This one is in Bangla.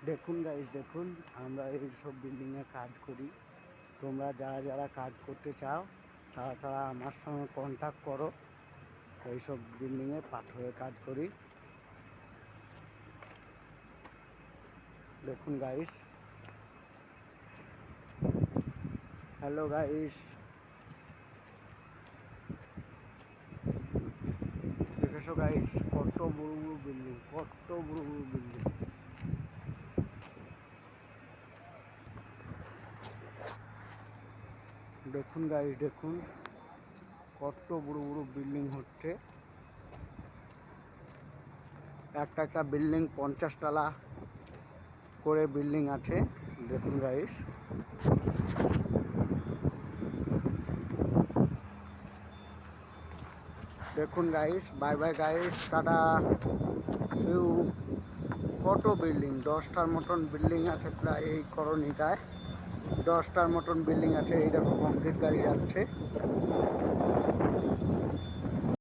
দেখুন গাইস, দেখুন আমরা এইসব বিল্ডিংয়ে কাজ করি। তোমরা যারা যারা কাজ করতে চাও তারা তারা আমার সঙ্গে কন্ট্যাক্ট করো। এইসব বিল্ডিংয়ে পাথরের কাজ করি। দেখুন গাইস, হ্যালো গাইস, দেখেছো গাইস কত বড় বড় বিল্ডিং, কত বড় বড় বিল্ডিং। দেখুন গাইস, দেখুন কত বড় বড় বিল্ডিং হচ্ছে। একটা একটা বিল্ডিং 50 তলা করে বিল্ডিং আছে। দেখুন গাইস, দেখুন guys, bye bye guys, tata. সেও কত বিল্ডিং, 10টার মতন বিল্ডিং আছে প্রায় এই করণিকায়। 10টার মতন বিল্ডিং আছে। এই দেখো কংক্রিট গাড়ি যাচ্ছে।